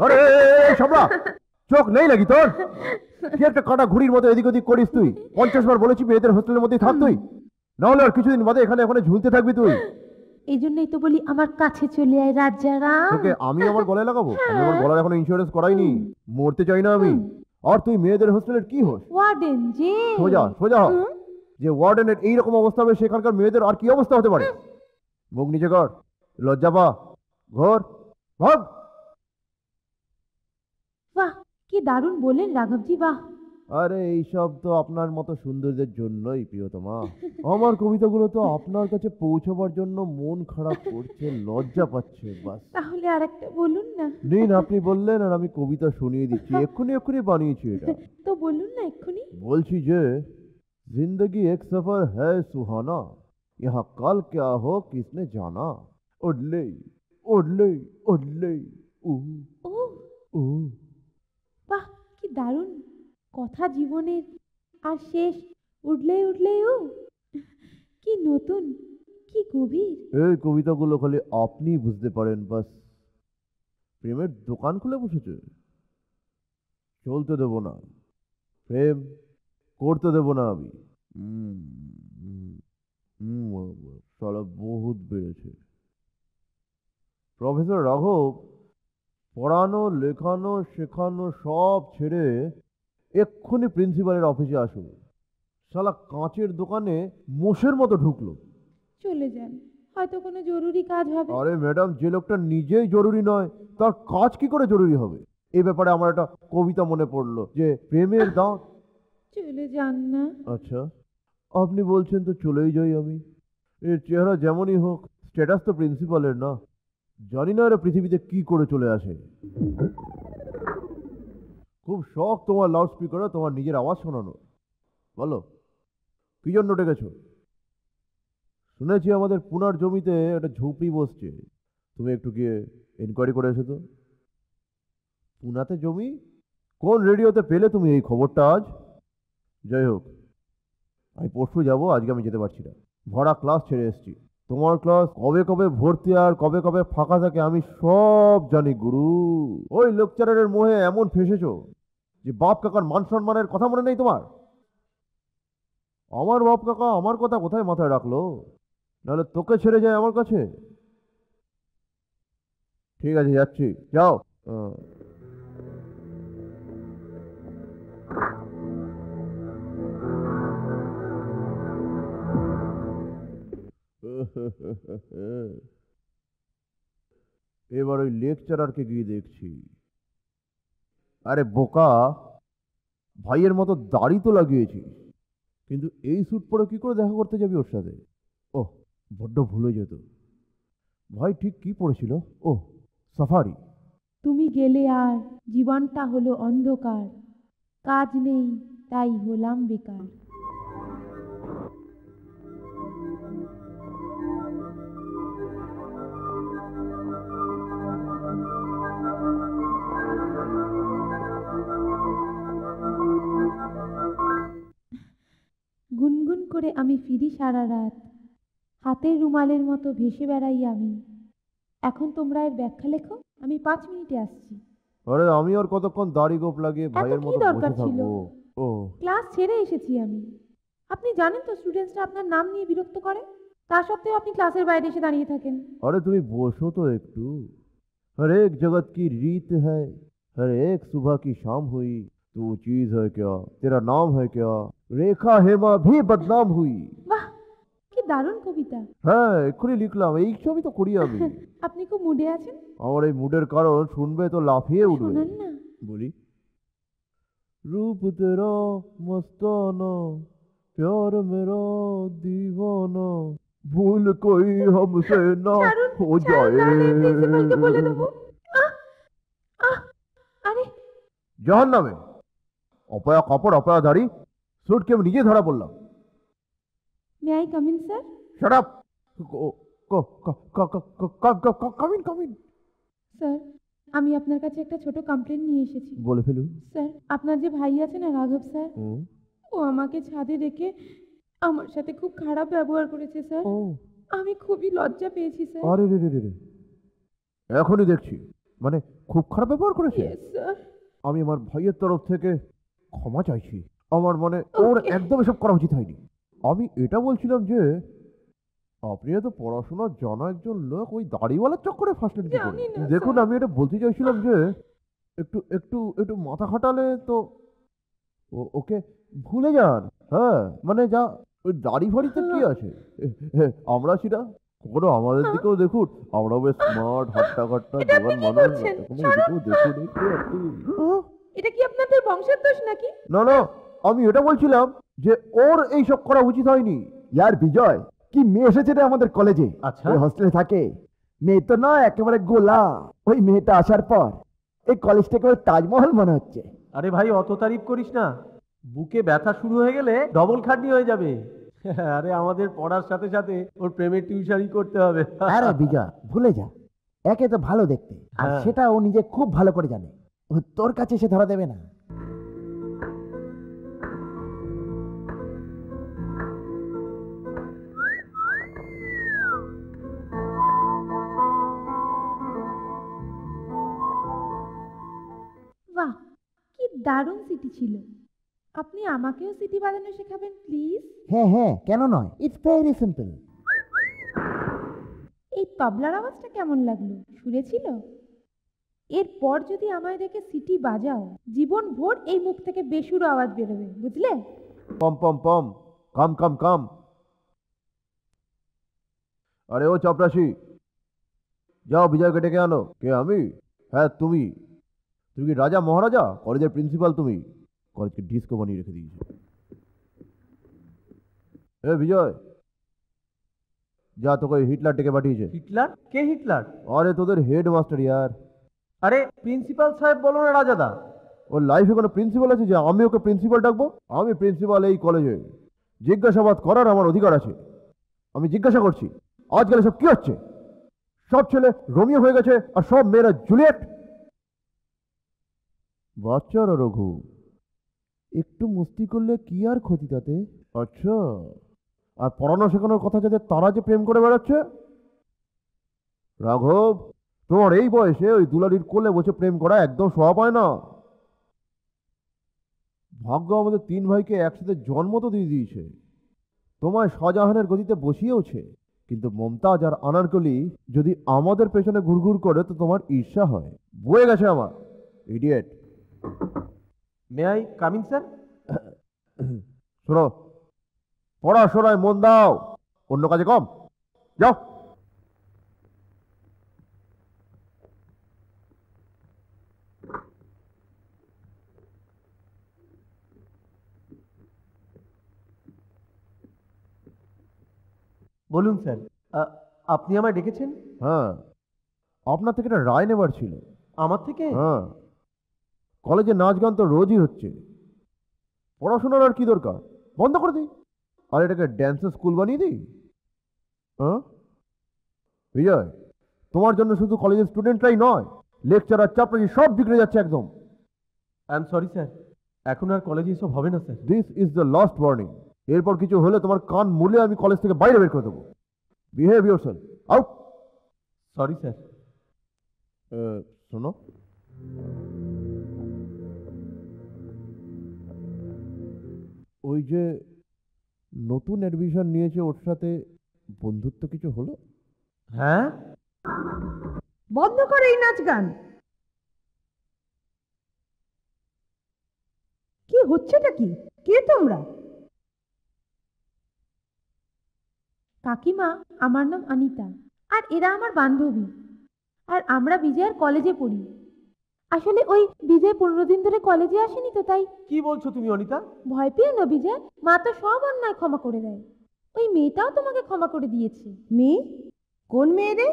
আরে সবরা, চোখ নেই নাকি তোর? কি একটা কাটা ঘুড়ির মতো এদিক ওদিক করিস তুই? 50 বার বলেছি মেয়েদের হোস্টেলের মধ্যেই থাক তুই, নাহলে আর কিছুদিন বাদে এখানে এখানে ঝুলতে থাকবি তুই। এই জন্যই তো বলি আমার কাছে চলে আয় রাজারাম। তোকে আমি আমার গলায় লাগাবো? আমি আমার গলার এখনো ইন্স্যুরেন্স করাইনি, মরতে চাই না আমি। আর তুই মেয়েদের হোস্টেলের কি হোস? ওয়ার্ডেন যে। সোজা সোজা হ। যে ওয়ার্ডেনের এইরকম অবস্থা হবে সেখানকার মেয়েদের আর কি অবস্থা হতে পারে? মুখ নিচে কর, লজ্জা পা, ঘোর, ভাগ। বাহ, কি দারুণ বলেন রাঘবজি, বাহ। আরে এইসব তো আপনার মতো সুন্দরদের জন্যই প্রিয়তমা। আমার কবিতাগুলো তো আপনার কাছে পৌঁছবার জন্য মন খারাপ করছে, লজ্জা পাচ্ছে বাস। তাহলে আরেকটা বলুন না। নিন, আপনি বললেন আর আমি কবিতা শুনিয়ে দিচ্ছি। এক্ষুনি এক্ষুনি বানিয়েছি এটা। তো বলুন না এক্ষুনি। বলছি যে जिंदगी एक सफर है सुहाना, यहाँ कल क्या हो किसने जाना, उड़ले उड़ले उड़ले ऊ ও ऊ। বাহ, কি দারুণ কথা জীবনের, আর শেষ উঠলে উঠলে ও। কি নতুন, কি গভীর। এই কবিতাগুলো খালি আপনি বুঝতে পারেন বাস। প্রেমের দোকান খুলে বসেছে, চলতে দেব না, প্রেম করতে দেব না আমি। সালা বহুত বেড়েছে। প্রফেসর রাঘব পড়ানো লেখানো শেখানো সব ছেড়ে এক্ষুনি প্রিন্সিপালের অফিসে আসুন। শালা কাঁচের দোকানে মোষের মতো ঢুকলো। চলে যান, হয়তো কোনো জরুরি কাজ হবে। আরে ম্যাডাম, যে লোকটা নিজেই জরুরি নয় তার কাজ কি করে জরুরি হবে? এই ব্যাপারে আমার একটা কবিতা মনে পড়লো যে প্রেমের দাঁত। চলে যান না। আচ্ছা, আপনি বলছেন তো চলেই যাই আমি। এর চেহারা যেমনই হোক, স্ট্যাটাস তো প্রিন্সিপালের না। জানি না এরা পৃথিবীতে কি করে চলে আসে। খুব শখ তোমার লাউড স্পিকারে তোমার নিজের আওয়াজ শোনানো। বলো কি জন্য ডেকেছো? শুনেছি আমাদের পুনার জমিতে একটা ঝুপড়ি বসছে, তুমি একটু গিয়ে এনকোয়ারি করে এসো তো। পুনাতে জমি? কোন রেডিওতে পেলে তুমি এই খবরটা আজ? যাই হোক, আমি পরশু যাবো, আজকে আমি যেতে পারছি না। ভরা ক্লাস ছেড়ে এসেছি। তোমার ক্লাস কবে কবে ভর্তি আর কবে কবে ফাঁকা থাকে আমি সব জানি গুরু। ওই লেকচারারের মোহে এমন ফেসেছো যে বাপ কাকার মান সম্মানের কথা মনে নেই তোমার? আমার বাপ কাকা আমার কথা কোথায় মাথায় রাখলো? নাহলে তোকে ছেড়ে যায় আমার কাছে। ঠিক আছে, যাচ্ছি, যাও। এবার ওই লেকচারারকে গিয়ে দেখছি। আরে বোকা, ভাইয়ের মতো দাড়ি তো লাগিয়েছিস, কিন্তু এই স্যুট পরে কি করে দেখা করতে যাবি ওর সাথে? ওহ, বড্ড ভুলে যেত। ভাই ঠিক কি পড়েছিল? ওহ, সাফারি। তুমি গেলে আর জীবনটা হলো অন্ধকার, কাজ নেই তাই হলাম বেকার। গুনগুন করে আমি ফিরি সারা রাত, হাতের রুমালের মতো ভেসে বেড়াই আমি। এখন তোমরা এর ব্যাখ্যা লেখো, আমি 5 মিনিটে আসছি। আরে আমি আর কতক্ষণ দাড়ি গোপ লাগিয়ে ভাইয়ের কি মতো দরকার বসে ছিল? থাকবো? ও, ক্লাস ছেড়ে এসেছি আমি। আপনি জানেন তো স্টুডেন্টসরা আপনার নাম নিয়ে বিরক্ত করে, তা সত্ত্বেও আপনি ক্লাসের বাইরে এসে দাঁড়িয়ে থাকেন। अरे তুমি বসো তো একটু। हर एक जगत की रीत है, हर एक सुबह की शाम हुई, तू चीज है क्या, तेरा नाम है क्या, रेखा हेमा भी बदनाम हुई। বাহ, কি দারুণ কবিতা। হ্যাঁ, এক্ষুনি লিখলাম, এই সবই তো করি আমি। আপনি খুব মুডে আছেন? আমার এই মুডের কারণ শুনবে তো লাফিয়ে উঠবে। শোনান না। বলি, रूप तेरा मस्ताना, प्यार मेरा दीवाना, भूल कोई हमसे ना ছাড়ুন, हो ছাড়ুন, जाए। নাহলে প্রিন্সিপালকে বলে দেবো। আহ, আহ, আরে জাহান নামে অপয়া কাপড় অপয়াধারী সুটকে আমি নিজে ধরা পড়লাম। May I come in sir? Shut up. Come in come in. Sir, আমি আপনার কাছে একটা ছোট কমপ্লেন নিয়ে এসেছি। বলে ফেলুন। স্যার, আপনার যে ভাই আছে না, রাঘব স্যার, হুম। ও আমাকে ছাদে রেখে আমার সাথে খুব খারাপ ব্যবহার করেছে স্যার। ও, আমি খুবই লজ্জা পেয়েছি স্যার। আরে রে রে রে রে, এখনই দেখছি, মানে খুব খারাপ ব্যবহার করেছে। Yes sir. আমি আমার ভাইয়ের তরফ থেকে ক্ষমা চাইছি। আমার মানে ওর Okay. একদম এসব করা উচিত হয়নি। আমি এটা বলছিলাম যে আপনি এত পড়াশোনা জানা একজন লোক ওই দাড়িওয়ালার চক্করে ফাঁসলেন কি করে? জানি না, দেখুন, স্যার। আমি এটা বলতে চাইছিলাম যে একটু একটু একটু মাথা খাটালে তো ওকে ভুলে যান। হ্যাঁ, মানে যা ওই দাড়ি ফাড়িতে কি আছে, আমরা সেটা কখনো আমাদের দিকেও দেখুন, আমরা বেশ স্মার্ট হাট্টা কাট্টা এটা আপনি জোগান কি মানুষ, করছেন? এখনো ছাড়ুন। এদিকেও দেখুন একটু একটু। এটা কি আপনাদের বংশের দোষ নাকি? না না, আমি এটা বলছিলাম যে ওর এই সব করা উচিত হয়নি। ইয়ার বিজয়, কি মেয়ে এসেছে রে আমাদের কলেজে। আচ্ছা। ওই হস্টেলে থাকে। মেয়ে তো না, একেবারে গোলা। ওই মেয়েটা আসার পর এই কলেজটা একেবারে তাজমহল মনে হচ্ছে। আরে ভাই, অত তারিফ করিস না, বুকে ব্যথা শুরু হয়ে গেলে ডবল খাটনি হয়ে যাবে। আরে আমাদের পড়ার সাথে সাথে ওর প্রেমের টিউশনই করতে হবে। আরে বিজয়, ভুলে যা। একে তো ভালো দেখতে, আর হ্যাঁ। সেটা ও নিজে খুব ভালো করে জানে। ও তোর কাছে এসে ধরা দেবে না। বাহ, কি দারুণ সিটি ছিল। আপনি আমাকেও সিটি বাজানো শেখাবেন প্লিজ? হ্যাঁ হ্যাঁ, কেন নয়, ইটস ভেরি সিম্পল। এই তবলার আওয়াজটা কেমন লাগলো? সুরে ছিল? এরপর যদি আমায় দেখে সিটি বাজাও, জীবন ভোর এই মুখ থেকে বেসুরো আওয়াজ বেরোবে, বুঝলে? পম পম পম, কাম কাম কাম। আরে ও চাপরাশি, যাও বিজয়কে ডেকে আনো। কে? আমি? হ্যাঁ তুমি। তুমি কি রাজা মহারাজা? কলেজের প্রিন্সিপাল তুমি। কলেজকে ডিস্কো বানিয়ে রেখে দিয়েছে। এ বিজয়, যা তোকে ওই হিটলার ডেকে পাঠিয়েছে। হিটলার? কে হিটলার? আরে তোদের হেড মাস্টার ইয়ার। আরে প্রিন্সিপাল সাহেব বলো না রাজাদা। ওর লাইফে কোনো প্রিন্সিপাল আছে যে আমি ওকে প্রিন্সিপাল ডাকবো? আমি প্রিন্সিপাল এই কলেজে, জিজ্ঞাসাবাদ করার আমার অধিকার আছে। আমি জিজ্ঞাসা করছি, আজকাল সব কি হচ্ছে? সব ছেলে রোমিও হয়ে গেছে আর সব মেয়েরা জুলিয়েট। বাচ্চারা রঘু, একটু মস্তি করলে কি আর ক্ষতি তাতে? আচ্ছা, আর পড়ানো শেখানোর কথা যাদের, তারা যে প্রেম করে বেড়াচ্ছে। রাঘব, তোমার এই বয়সে ওই দুলারির কোলে বসে প্রেম করা একদম শোভা পায় না। ভাগ্য আমাদের তিন ভাইকে একসাথে জন্ম তো দিয়ে দিয়েছে, তোমায় শাহজাহানের গতিতে বসিয়েওছে, কিন্তু মমতাজ আর আনারকলি যদি আমাদের পেছনে ঘুরঘুর করে তো তোমার ঈর্ষা হয়। বয়ে গেছে আমার, idiot. May I come in sir? শোনো, পড়াশোনায় মন দাও, অন্য কাজে কম। যাও। বলুন স্যার, আপনি আমায় ডেকেছেন? হ্যাঁ, আপনার থেকে একটা রায় নেবার ছিল। আমার থেকে? হ্যাঁ, কলেজে নাচ গান তো রোজই হচ্ছে, পড়াশোনার আর কি দরকার? বন্ধ করে দিই, আর এটাকে ড্যান্সের স্কুল বানিয়ে দিই। হ্যাঁ বিজয়, তোমার জন্য শুধু কলেজের স্টুডেন্টরাই নয়, লেকচারার চাপড়ি সব বিগড়ে যাচ্ছে একদম। আই এম সরি স্যার, এখন আর কলেজে এসব হবে না sir. This is the last warning. এরপর কিছু হলে তোমার কান মুলে আমি কলেজ থেকে বাইরে বের করে দেবো। Behave yourself, out. Sorry sir. শোনো, ওই যে নতুন অ্যাডমিশন নিয়েছে, ওর সাথে বন্ধুত্ব কিছু হলো? হ্যাঁ? বন্ধ করে এই নাচ গান। কি হচ্ছেটা কি? কে তোমরা? কাকিমা, আমার নাম অনিতা, আর এরা আমার বান্ধবী, আর আমরা বিজয়ের কলেজে পড়ি। আসলে ওই বিজয় 15 দিন ধরে কলেজে আসেনি তো, তাই। কি বলছো তুমি অনিতা? ভয় পেও না বিজয়, মা তো সব অন্যায় ক্ষমা করে দেয়। ওই মেয়েটাও তোমাকে ক্ষমা করে দিয়েছে। মেয়ে? কোন মেয়ে রে?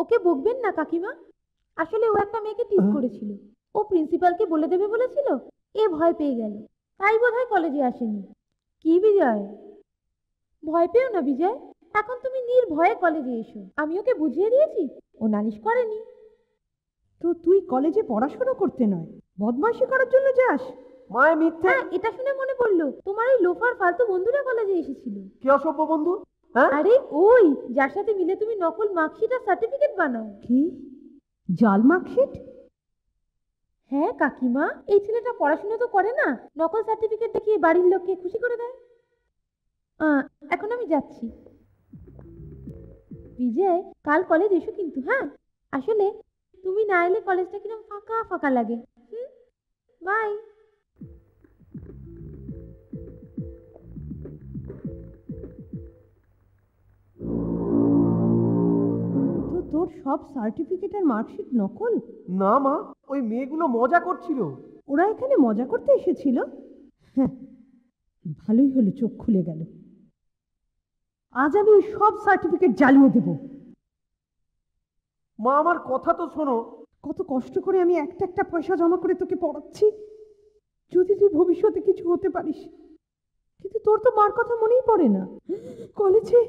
ওকে বকবেন না কাকিমা, আসলে ও একটা মেয়েকে টিজ করেছিল। ও প্রিন্সিপালকে বলে দেবে বলেছিল, এ ভয় পেয়ে গেল, তাই বোধহয় কলেজে আসেনি। কি বিজয়, ভয় পেও না বিজয়, এখন তুমি নির্ভয়ে কলেজে এসো। আমি ওকে বুঝিয়ে দিয়েছি, ও নালিশ করেনি। তো তুই কলেজে পড়াশোনা করতে নয়, বদমাইশি করার জন্য যাস? মায়ের মিথ্যে। হ্যাঁ, এটা শুনে মনে পড়লো, তোমার ওই লোফার ফালতু বন্ধুরা কলেজে এসেছিল। কি অসভ্য বন্ধু? হ্যাঁ, আরে ওই যার সাথে মিলে তুমি নকল মার্কশিট আর সার্টিফিকেট বানাও। কি? জাল মার্কশিট? হ্যাঁ কাকিমা, এই ছেলেটা পড়াশোনা তো করে না, নকল সার্টিফিকেট দেখিয়ে বাড়ির লোককে খুশি করে দেয়। এখন আমি যাচ্ছি। বিজয়, কাল কলেজ এসো কিন্তু। হ্যাঁ, আসলে তুমি না এলে কলেজটা কিরকম ফাঁকা ফাঁকা লাগে। বাই। তো তোর সব সার্টিফিকেট আর মার্কশিট নকল? না মা, ওই মেয়েগুলো মজা করছিল। ওরা এখানে মজা করতে এসেছিল? হ্যাঁ, ভালোই হলো, চোখ খুলে গেল। আজ আমি ওই সব সার্টিফিকেট জ্বালিয়ে দেব। মা, আমার কথা তো শোনো। কত কষ্ট করে আমি একটা একটা পয়সা জমা করে তোকে পড়াচ্ছি, যদি তুই ভবিষ্যতে কিছু হতে পারিস। কিন্তু তোর তো মার কথা মনেই পড়ে না। কলেজে